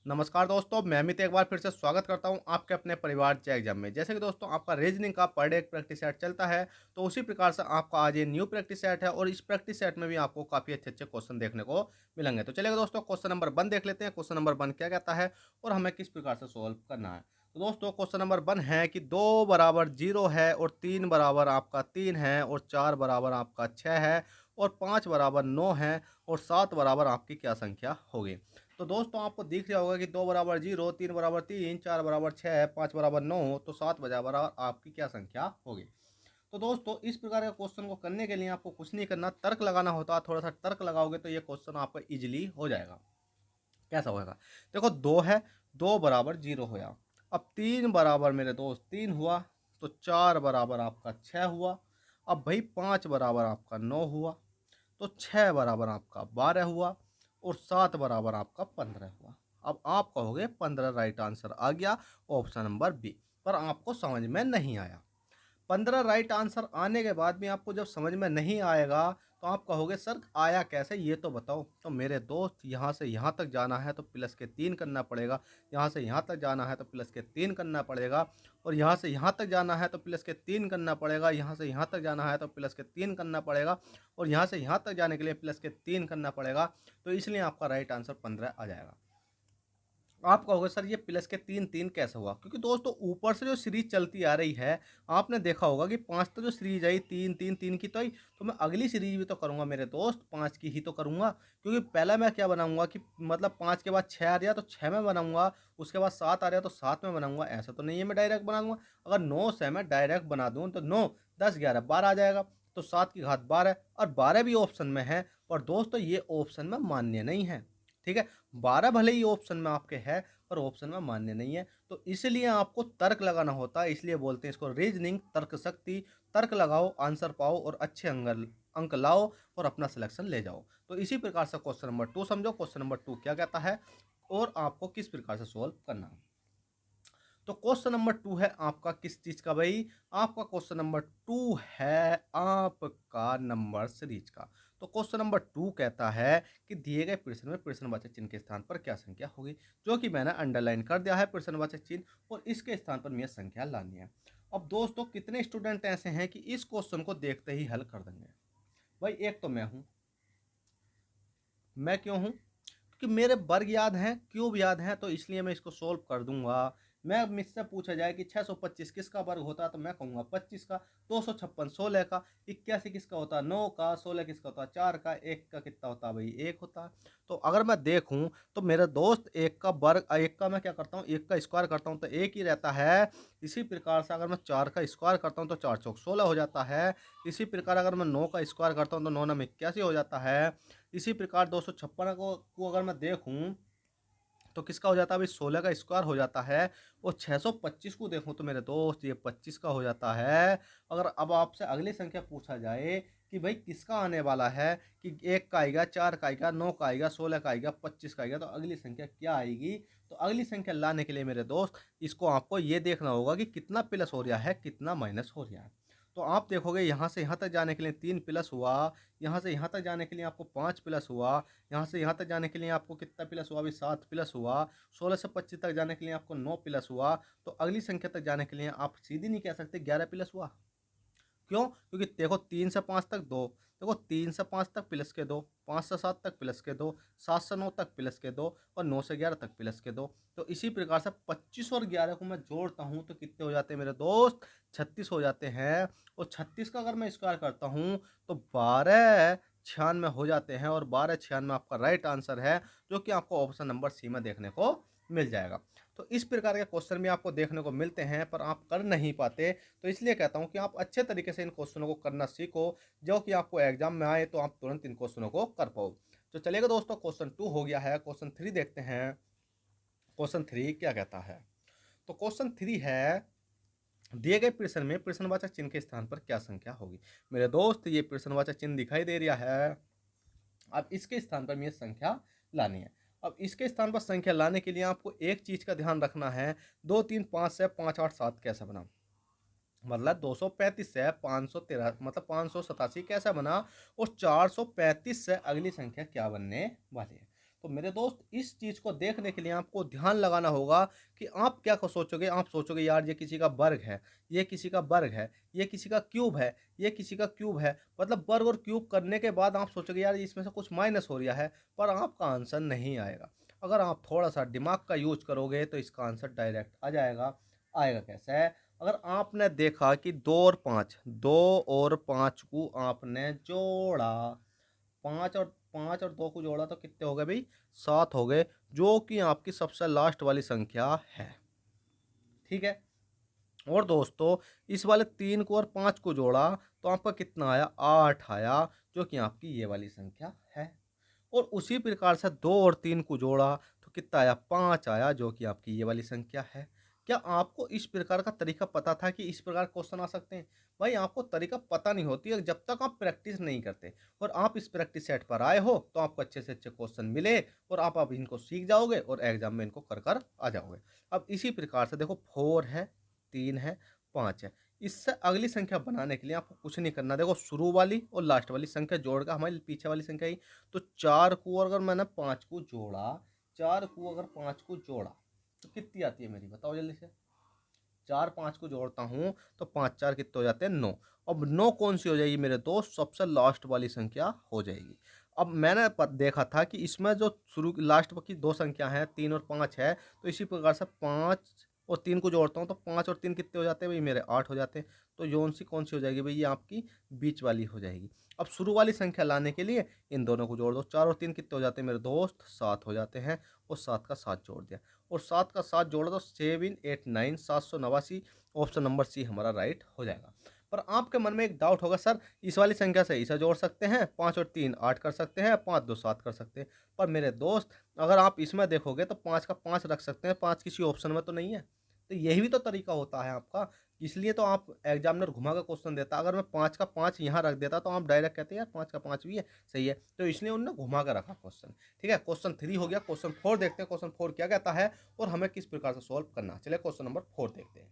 नमस्कार दोस्तों, मैं अमित एक बार फिर से स्वागत करता हूं आपके अपने परिवार चेक एग्जाम में। जैसे कि दोस्तों आपका रीजनिंग का पर डे एक प्रैक्टिस सेट चलता है, तो उसी प्रकार से आपका आज ये न्यू प्रैक्टिस सेट है और इस प्रैक्टिस सेट में भी आपको काफ़ी अच्छे-अच्छे क्वेश्चन देखने को मिलेंगे। तो चलिए दोस्तों क्वेश्चन नंबर 1 देख लेते हैं, क्वेश्चन नंबर 1 क्या कहता है और हमें किस प्रकार से सॉल्व करना है। तो दोस्तों क्वेश्चन नंबर 1 है कि 2 बराबर 0 है और 3 बराबर आपका 3 है और 4 बराबर आपका 6 है और 5 बराबर 9 है और 7 बराबर आपकी क्या संख्या होगी। तो दोस्तों आपको दिख रहा होगा कि 2 बराबर 0, 3 बराबर 3, 4 बराबर 6, 5 बराबर 9, तो 7 बराबर आपकी क्या संख्या होगी। तो दोस्तों इस प्रकार के क्वेश्चन को करने के लिए आपको कुछ नहीं करना, तर्क लगाना होता है। थोड़ा सा तर्क लगाओगे तो ये क्वेश्चन आपका इजीली हो जाएगा। कैसा होगा? देखो 2 है, 2 बराबर 0 होया। अब 3 बराबर मेरे दोस्त 3 हुआ, तो 4 बराबर आपका 6 हुआ। अब भाई 5 बराबर आपका 9 हुआ, तो 6 बराबर आपका 12 हुआ और 7 बराबर आपका 15 हुआ। अब आप कहोगे 15 राइट आंसर आ गया, ऑप्शन नंबर बी। पर आपको समझ में नहीं आया। 15 राइट आंसर आने के बाद भी आपको जब समझ में नहीं आएगा, तो आप कहोगे सर आया कैसे, ये तो बताओ। तो मेरे दोस्त यहाँ से यहाँ तक जाना है तो प्लस के 3 करना पड़ेगा, यहाँ से यहाँ तक जाना है तो प्लस के 3 करना पड़ेगा और यहाँ से यहाँ तक जाना है तो प्लस के 3 करना पड़ेगा, यहाँ से यहाँ तक जाना है तो प्लस के 3 करना पड़ेगा और यहाँ से यहाँ तक जाने के लिए प्लस के 3 करना पड़ेगा। तो इसलिए आपका राइट आंसर 15 आ जाएगा। आप कहोगे सर ये प्लस के 3-3 कैसे हुआ? क्योंकि दोस्तों ऊपर से जो सीरीज़ चलती आ रही है, आपने देखा होगा कि 5 तो जो सीरीज़ आई 3-3-3 की तो आई, तो मैं अगली सीरीज़ भी तो करूँगा मेरे दोस्त, 5 की ही तो करूँगा। क्योंकि पहला मैं क्या बनाऊँगा कि मतलब 5 के बाद 6 आ रहा तो 6 में बनाऊँगा, उसके बाद 7 आ रहा तो 7 में बनाऊँगा, ऐसा तो नहीं है मैं डायरेक्ट बना दूँगा। अगर 9 से मैं डायरेक्ट बना दूँ तो 9, 10, 11, 12 आ जाएगा, तो 7 की घात 12 और 12 भी ऑप्शन में है। और दोस्तों ये ऑप्शन में मान्य नहीं है, ठीक है? 12 भले ही ऑप्शन में आपके है पर ऑप्शन में मान्य नहीं है। तो इसलिए आपको तर्क लगाना होता है, इसलिए बोलते हैं इसको रीजनिंग, तर्क शक्ति। तर्क लगाओ, आंसर पाओ और अच्छे अंक अंक लाओ और अपना सिलेक्शन ले जाओ। तो इसी प्रकार से क्वेश्चन नंबर 2 समझो। क्वेश्चन नंबर 2 क्या कहता है और आपको किस प्रकार से सॉल्व करना है। तो क्वेश्चन नंबर 2 है आपका किस चीज का भाई? आपका क्वेश्चन नंबर 2 है आपका नंबर सीरीज का। तो क्वेश्चन नंबर 2 कहता है कि दिए गए प्रश्न में प्रश्नवाचक चिन्ह के स्थान पर क्या संख्या होगी, जो कि मैंने अंडरलाइन कर दिया है प्रश्नवाचक चिन्ह, और इसके स्थान पर मुझे संख्या लानी है। अब दोस्तों कितने स्टूडेंट ऐसे हैं कि इस क्वेश्चन को देखते ही हल कर देंगे? भाई एक तो मैं हूं। मैं क्यों हूं? कि मेरे वर्ग याद हैं, क्यूब याद हैं, तो इसलिए मैं इसको सोल्व कर दूंगा। मैं मुझसे पूछा जाए कि 625 किसका वर्ग होता है, तो मैं कहूंगा 25 का। 256 16 का। 81 किसका होता है, 9 का। 16 किसका होता है, 4 का। 1 का कितना होता है भाई, 1 होता है। तो अगर मैं देखूं तो मेरे दोस्त 1 का वर्ग, 1 का मैं क्या करता हूं, 1 का स्क्वायर करता हूं तो 1 ही रहता है। इसी प्रकार से अगर मैं 4 का स्क्वायर करता हूं तो 4 चौक 16 हो जाता है। इसी प्रकार अगर मैं 9 का स्क्वायर करता हूं तो 9 9 81 हो जाता है। इसी प्रकार 256 को अगर मैं देखूं तो किसका हो जाता है भाई, 16 का स्क्वायर हो जाता है। और 625 को देखूं तो मेरे दोस्त ये 25 का हो जाता है। अगर अब आपसे अगली संख्या पूछा जाए कि भाई किसका आने वाला है, कि 1 का आएगा, 4 का आएगा, 9 का आएगा, 16 का आएगा, 25 का आएगा, तो अगली संख्या क्या आएगी? तो अगली संख्या लाने के लिए मेरे दोस्त इसको आपको ये देखना होगा कि कितना प्लस हो रहा है, कितना माइनस हो रहा है। तो आप देखोगे यहाँ से यहाँ तक जाने के लिए 3 प्लस हुआ, यहाँ से यहाँ तक जाने के लिए आपको 5 प्लस हुआ, यहाँ से यहाँ तक जाने के लिए आपको कितना प्लस हुआ अभी, 7 प्लस हुआ। 16 से 25 तक जाने के लिए आपको 9 प्लस हुआ। तो अगली संख्या तक जाने के लिए आप सीधी नहीं कह सकते 11 प्लस हुआ। क्यों? क्योंकि देखो 3 से 5 तक 2, देखो 3 से 5 तक प्लस के 2, 5 से 7 तक प्लस के 2, 7 से 9 तक प्लस के 2 और 9 से 11 तक प्लस के 2। तो इसी प्रकार से 25 और 11 को मैं जोड़ता हूँ तो कितने हो जाते हैं मेरे दोस्त? 36 हो जाते हैं। और 36 का अगर मैं स्क्वायर करता हूँ तो 1296 हो जाते हैं और 1296 आपका राइट आंसर है, जो कि आपको ऑप्शन नंबर सी में देखने को मिल जाएगा। तो इस प्रकार के क्वेश्चन भी आपको देखने को मिलते हैं पर आप कर नहीं पाते। तो इसलिए कहता हूं कि आप अच्छे तरीके से इन क्वेश्चनों को करना सीखो, जो कि आपको एग्जाम में आए तो आप तुरंत इन क्वेश्चनों को कर पाओ। तो चलेगा दोस्तों, क्वेश्चन 2 हो गया है, क्वेश्चन 3 देखते हैं। क्वेश्चन 3 क्या कहता है? तो क्वेश्चन 3 है दिए गए प्रश्न में प्रश्नवाचक चिन्ह के स्थान पर क्या संख्या होगी। मेरे दोस्त ये प्रश्नवाचक चिन्ह दिखाई दे रहा है, अब इसके स्थान पर मुझे संख्या लानी है। अब इसके स्थान पर संख्या लाने के लिए आपको एक चीज का ध्यान रखना है, 2 3 5 से 5 8 7 कैसे बना, मतलब 235 से 513 मतलब 587 कैसा बना, और 435 से अगली संख्या क्या बनने वाली है। तो मेरे दोस्त इस चीज़ को देखने के लिए आपको ध्यान लगाना होगा कि आप क्या को सोचोगे। आप सोचोगे यार ये किसी का वर्ग है, ये किसी का वर्ग है, ये किसी का क्यूब है, ये किसी का क्यूब है, मतलब वर्ग और क्यूब करने के बाद आप सोचोगे यार इसमें से कुछ माइनस हो रहा है, पर आपका आंसर नहीं आएगा। अगर आप थोड़ा सा दिमाग का यूज करोगे तो इसका आंसर डायरेक्ट आ जाएगा। आएगा कैसे है? अगर आपने देखा कि 2 और 5 को आपने जोड़ा, 5 और 2 को जोड़ा तो कितने हो गए भाई? 7 हो गए, जो कि आपकी सबसे लास्ट वाली संख्या है। ठीक है। और दोस्तों इस वाले 3 को और 5 को जोड़ा तो आपका कितना आया? 8 आया, जो कि आपकी ये वाली संख्या है। और उसी प्रकार से 2 और 3 को जोड़ा तो कितना आया? 5 आया, जो कि आपकी ये वाली संख्या है। क्या आपको इस प्रकार का तरीका पता था कि इस प्रकार क्वेश्चन आ सकते हैं? भाई आपको तरीका पता नहीं होती है जब तक आप प्रैक्टिस नहीं करते, और आप इस प्रैक्टिस सेट पर आए हो तो आपको अच्छे से अच्छे क्वेश्चन मिले और आप अब इनको सीख जाओगे और एग्जाम में इनको कर कर आ जाओगे। अब इसी प्रकार से देखो 4 है, 3 है, 5 है। इससे अगली संख्या बनाने के लिए आपको कुछ नहीं करना। देखो शुरू वाली और लास्ट वाली संख्या जोड़कर हमारी पीछे वाली संख्या ही, तो 4 को अगर मैंने 5 को जोड़ा, 4 को अगर 5 को जोड़ा तो कितनी आती है मेरी? बताओ जल्दी से। 4 5 को जोड़ता हूँ तो 5 4 कितने हो जाते हैं? 9। अब 9 कौन सी हो जाएगी मेरे दोस्त? सबसे लास्ट वाली संख्या हो जाएगी। अब मैंने देखा था कि इसमें जो शुरू लास्ट की दो संख्या हैं 3 और 5 है, तो इसी प्रकार से 5 और 3 को जोड़ता हूँ तो 5 और 3 कितने हो जाते हैं भाई मेरे? 8 हो जाते हैं। तो योन सी कौन सी हो जाएगी भाई? ये आपकी बीच वाली हो जाएगी। अब शुरू वाली संख्या लाने के लिए इन दोनों को जोड़ दो। 4 और 3 कितने हो जाते हैं मेरे दोस्त? 7 हो जाते हैं, और 7 का 7 जोड़ दिया, और 7 का 7 जोड़ा तो 7 8 9 789। ऑप्शन नंबर सी हमारा राइट हो जाएगा। पर आपके मन में एक डाउट होगा, सर इस वाली संख्या से इसे जोड़ सकते हैं, 5 और 3 8 कर सकते हैं, 5 2 7 कर सकते हैं। पर मेरे दोस्त अगर आप इसमें देखोगे तो 5 का 5 रख सकते हैं, 5 किसी ऑप्शन में तो नहीं है। तो यही भी तो तरीका होता है आपका। इसलिए तो आप एग्जामिनर घुमा का क्वेश्चन देता। अगर मैं 5 का 5 यहाँ रख देता तो आप डायरेक्ट कहते यार 5 का 5 भी है, सही है। तो इसलिए उन्होंने घुमा कर रखा क्वेश्चन। ठीक है, क्वेश्चन 3 हो गया। क्वेश्चन 4 देखते हैं, क्वेश्चन 4 क्या कहता है और हमें किस प्रकार से सॉल्व करना है। चलिए क्वेश्चन नंबर 4 देखते हैं।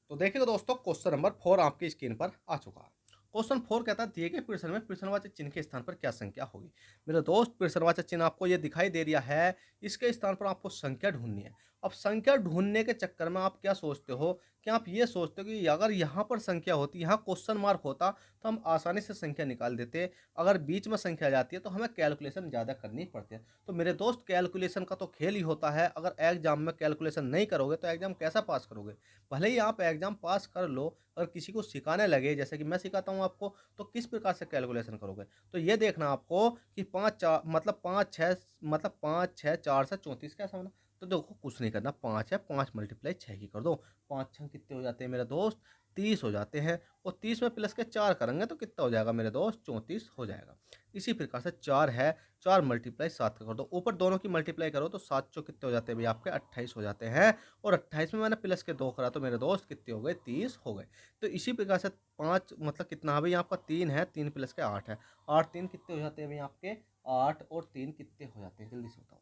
तो देखिएगा दोस्तों, क्वेश्चन नंबर 4 आपकी स्क्रीन पर आ चुका है। क्वेश्चन 4 कहता है दिए गए प्रश्न में प्रश्नवाचक चिन्ह के स्थान पर क्या संख्या होगी। मेरे दोस्त प्रश्नवाचक चिन्ह आपको ये दिखाई दे रहा है, इसके स्थान पर आपको संख्या ढूंढनी है। अब संख्या ढूंढने के चक्कर में आप क्या सोचते हो कि आप ये सोचते हो कि अगर यहाँ पर संख्या होती, यहाँ क्वेश्चन मार्क होता तो हम आसानी से संख्या निकाल देते। अगर बीच में संख्या जाती है तो हमें कैलकुलेशन ज़्यादा करनी पड़ती है। तो मेरे दोस्त कैलकुलेशन का तो खेल ही होता है। अगर एग्जाम में कैलकुलेशन नहीं करोगे तो एग्जाम कैसा पास करोगे? भले ही आप एग्जाम पास कर लो, अगर किसी को सिखाने लगे जैसे कि मैं सिखाता हूँ आपको, तो किस प्रकार से कैलकुलेशन करोगे? तो ये देखना आपको कि 5 4 मतलब 5 6 मतलब 5 6 4 से 34 कैसा होना। तो देखो कुछ नहीं करना, 5 है, 5 मल्टीप्लाई 6 की कर दो। 5 6 कितने हो जाते हैं मेरे दोस्त? 30 हो जाते हैं। और 30 में प्लस के 4 करेंगे तो कितना हो जाएगा मेरे दोस्त? 34 हो जाएगा। इसी प्रकार से 4 है, 4 मल्टीप्लाई 7 का कर दो। ऊपर दोनों की मल्टीप्लाई करो तो 7 चौ कितने हो जाते हैं भाई आपके? 28 हो जाते हैं। और 28 में मैंने प्लस के 2 करा तो मेरे दोस्त कितने हो गए? 30 हो गए। तो इसी प्रकार से 5 मतलब कितना है भाई आपका? 3 है, 3 प्लस के 8 है। 8 3 कितने हो जाते हैं भाई आपके? 8 और 3 कितने हो जाते हैं? जल्दी से बताओ।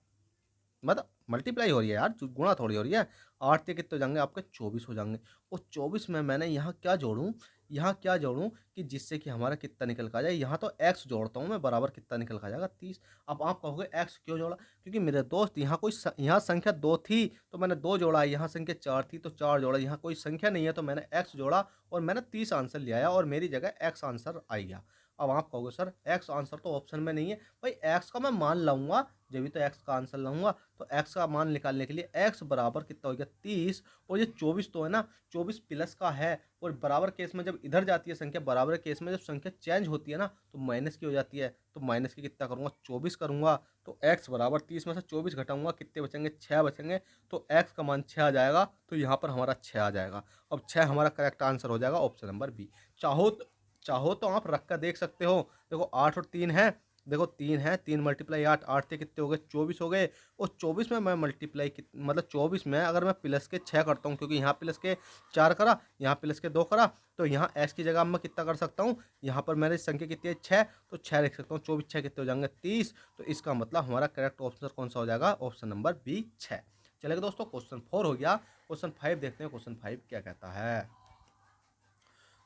मतलब मल्टीप्लाई हो रही है यार, गुणा थोड़ी हो रही है। 8 से कितने हो जाएंगे आपके? 24 हो जाएंगे। और 24 में मैंने यहाँ क्या जोड़ूं? यहाँ क्या जोड़ूं कि जिससे कि हमारा कितना निकल का जाए? यहाँ तो x जोड़ता हूँ मैं, बराबर कितना निकल का जाएगा? 30। अब आप कहोगे x क्यों जोड़ा? क्योंकि मेरे दोस्त यहाँ कोई यहाँ संख्या 2 थी तो मैंने 2 जोड़ा, यहाँ संख्या 4 थी तो 4 जोड़ा, यहाँ कोई संख्या नहीं है तो मैंने x जोड़ा और मैंने 30 आंसर ले आया और मेरी जगह x आंसर आ गया। अब आप कहोगे सर x आंसर तो ऑप्शन में नहीं है। भाई x का मैं मान लाऊंगा, जब भी तो x का आंसर लाऊंगा। तो x का मान निकालने के लिए x बराबर कितना हो गया? 30। और ये 24 तो है ना, 24 प्लस का है। और बराबर केस में जब इधर जाती है संख्या, बराबर केस में जब संख्या चेंज होती है ना तो माइनस की हो जाती है। तो माइनस की कितना करूँगा? 24 करूँगा। तो x बराबर 30 में से 24 घटाऊंगा, कितने बचेंगे? 6 बचेंगे। तो x का मान 6 आ जाएगा। तो यहाँ पर हमारा 6 आ जाएगा। अब 6 हमारा करेक्ट आंसर हो जाएगा, ऑप्शन नंबर बी। चाहो तो आप रख कर देख सकते हो। देखो 8 और 3 है, देखो 3 है, 3 मल्टीप्लाई 8, 8 से कितने हो गए? 24 हो गए। और 24 में मैं मल्टीप्लाई मतलब 24 में अगर मैं प्लस के 6 करता हूँ, क्योंकि यहाँ प्लस के 4 करा, यहाँ प्लस के 2 करा, तो यहाँ x की जगह मैं कितना कर सकता हूँ? यहाँ पर मेरी संख्या कितनी है? 6, तो 6 लिख सकता हूँ। 24 6 कितने हो जाएंगे? 30। तो इसका मतलब हमारा करेक्ट ऑप्शन कौन सा हो जाएगा? Option number B 6। चलेगा दोस्तों, क्वेश्चन 4 हो गया। क्वेश्चन 5 देखते हैं, क्वेश्चन 5 क्या कहता है।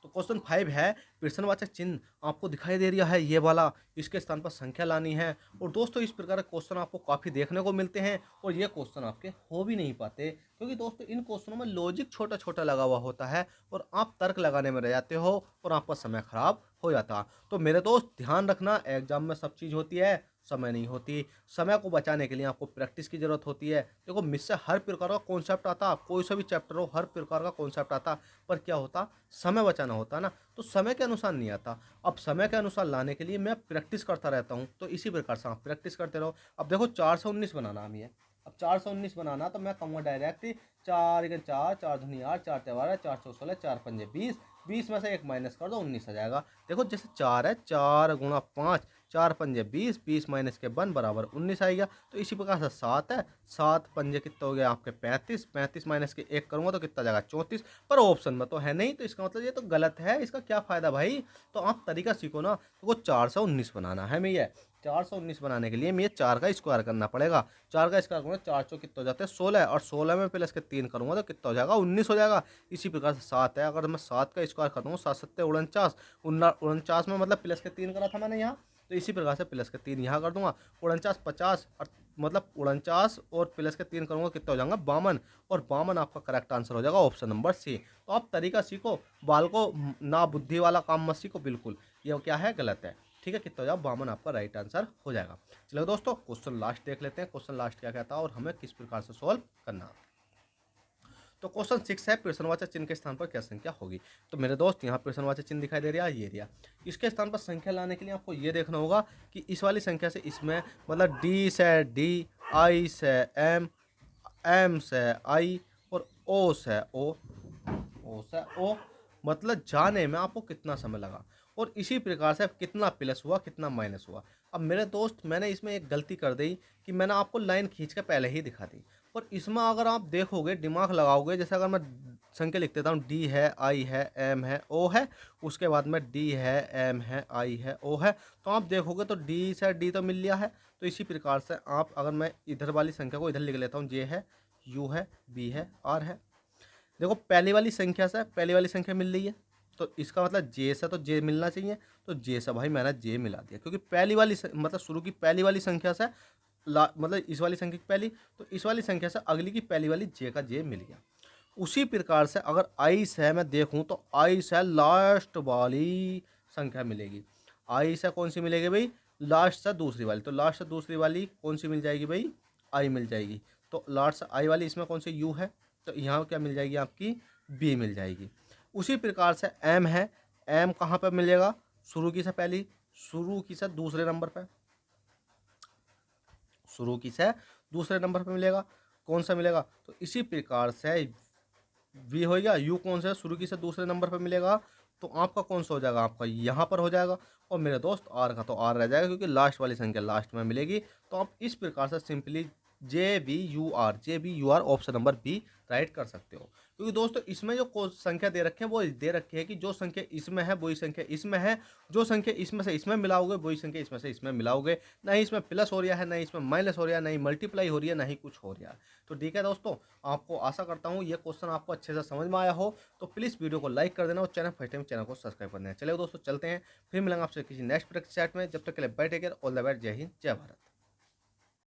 तो क्वेश्चन 5 है, प्रश्नवाचक चिन्ह आपको दिखाई दे रहा है ये वाला, इसके स्थान पर संख्या लानी है। और दोस्तों इस प्रकार के क्वेश्चन आपको काफ़ी देखने को मिलते हैं और ये क्वेश्चन आपके हो भी नहीं पाते, क्योंकि दोस्तों इन क्वेश्चनों में लॉजिक छोटा-छोटा लगा हुआ होता है और आप तर्क लगाने में रह जाते हो और आपका समय खराब हो जाता। तो मेरे दोस्त ध्यान रखना, एग्जाम में सब चीज़ होती है, समय नहीं होती। समय को बचाने के लिए आपको प्रैक्टिस की ज़रूरत होती है। देखो मुझसे से हर प्रकार का कॉन्सेप्ट आता, कोई सा भी चैप्टर हो, हर प्रकार का कॉन्सेप्ट आता, पर क्या होता, समय बचाना होता ना, तो समय के अनुसार नहीं आता। अब समय के अनुसार लाने के लिए मैं प्रैक्टिस करता रहता हूँ, तो इसी प्रकार से आप प्रैक्टिस करते रहो। अब देखो 419 बनाना हमें है, अब 419 बनाना तो मैं कहूँगा डायरेक्ट 4 1 4, 4 दूनी 8, 4 तेरह 12, 4 चौक 16, 4 पंजे 20, 20 में से एक माइनस कर दो 19 आ जाएगा। देखो जैसे 4 है, 4 गुणा 5, 4 पंजे 20, 20 माइनस के 1 बराबर 19 आएगा। तो इसी प्रकार से 7 है, 7 पंजे कितना हो गया आपके 35, 35 माइनस के 1 करूँगा तो कितना जाएगा 34, पर ऑप्शन में तो है नहीं, तो इसका मतलब ये तो गलत है, इसका क्या फ़ायदा भाई। तो आप तरीका सीखो ना, तो वो 419 बनाना है मैं, ये 419 बनाने के लिए मैं 4 का स्क्वायर करना पड़ेगा। 4 का स्क्वायर करूँगा, 4 चौक कितना हो जाते हैं 16, और 16 में प्लस के 3 करूँगा तो कितना हो जाएगा 19 हो जाएगा। इसी प्रकार से 7 है, अगर मैं 7 का स्क्वायर कर दूँगा, 7 सत्ते 49, 49 में मतलब प्लस के 3 करा था मैंने यहाँ, तो इसी प्रकार से प्लस के 3 यहाँ कर दूंगा, 49 50, और मतलब 49 और प्लस के 3 करूँगा कितना हो जाएगा 52, और 52 आपका करेक्ट आंसर हो जाएगा ऑप्शन नंबर सी। तो आप तरीका सीखो, बाल को ना बुद्धि वाला काम मत सीखो बिल्कुल, ये क्या है गलत है। ठीक है, कितना हो जाएगा 52 आपका राइट आंसर हो जाएगा। चलो दोस्तों क्वेश्चन लास्ट देख लेते हैं, क्वेश्चन लास्ट क्या कहता है और हमें किस प्रकार से सॉल्व करना है। तो क्वेश्चन 6 है, प्रश्नवाचक चिन्ह के स्थान पर क्या संख्या होगी। तो मेरे दोस्त यहाँ प्रश्नवाचक चिन्ह दिखाई दे रहा है, ये एरिया, इसके स्थान पर संख्या लाने के लिए आपको ये देखना होगा कि इस वाली संख्या से इसमें, मतलब डी से डी, आई से एम, एम से आई, और ओ से ओ, ओ से ओ, मतलब जाने में आपको कितना समय लगा, और इसी प्रकार से कितना प्लस हुआ कितना माइनस हुआ। अब मेरे दोस्त मैंने इसमें एक गलती कर दी कि मैंने आपको लाइन खींच के पहले ही दिखा दी, पर इसमें अगर आप देखोगे दिमाग लगाओगे, जैसे अगर मैं संख्या लिख देता हूँ, डी है, आई है, एम है, ओ है, उसके बाद में डी है, एम है, आई है, ओ है, तो आप देखोगे तो डी से डी तो मिल लिया है। तो इसी प्रकार से आप, अगर मैं इधर वाली संख्या को इधर लिख लेता हूँ, जे है, यू है, बी है, आर है, देखो पहली वाली संख्या से पहली वाली संख्या मिल रही है, तो इसका मतलब जे से तो जे मिलना चाहिए, तो जे से भाई मैंने जे मिला दिया, क्योंकि पहली वाली मतलब शुरू की पहली वाली संख्या से मतलब इस वाली संख्या की पहली, तो इस वाली संख्या से अगली की पहली वाली जे का जे मिल गया। उसी प्रकार से अगर आई से मैं देखूं तो आई से लास्ट वाली संख्या मिलेगी, आई से कौन सी मिलेगी भाई, लास्ट से दूसरी वाली, तो लास्ट से दूसरी वाली कौन सी मिल जाएगी भाई, आई मिल जाएगी। तो लास्ट से आई वाली इसमें कौन सी यू है, तो यहाँ क्या मिल जाएगी आपकी बी मिल जाएगी। उसी प्रकार से एम है, एम कहाँ पर मिलेगा, शुरू की से पहली, शुरू की से दूसरे नंबर पर, शुरू की से दूसरे नंबर पर मिलेगा, कौन सा मिलेगा, तो इसी प्रकार से वी हो गया, यू कौन सा है, शुरू की से दूसरे नंबर पर मिलेगा, तो आपका कौन सा हो जाएगा, आपका यहाँ पर हो जाएगा। और मेरे दोस्त आर का तो आर रह जाएगा, क्योंकि लास्ट वाली संख्या लास्ट में मिलेगी। तो आप इस प्रकार से simply J B U R, J B U R option number B write कर सकते हो। क्योंकि दोस्तों इसमें जो संख्या दे रखे हैं वो दे रखी है कि जो संख्या इसमें है वही संख्या इसमें है, जो संख्या इसमें से इसमें मिलाओगे वही संख्या इसमें से इसमें मिलाओगे, नहीं इसमें प्लस हो रहा है, नहीं इसमें माइनस हो रहा है, नहीं मल्टीप्लाई हो रही है, नहीं कुछ हो रहा है। तो ठीक है दोस्तों, आपको आशा करता हूँ ये क्वेश्चन आपको अच्छे से समझ में आया हो। तो प्लीज़ वीडियो को लाइक कर देना और चैनल फर्स्ट टाइम चैनल को सब्सक्राइब कर देना। चलिए दोस्तों चलते हैं, फिर मिलेंगे आपसे किसी नेक्स्ट प्रैक्टिस सेट में, जब तक के लिए बैठे ऑल द बेस्ट, जय हिंद जय भारत।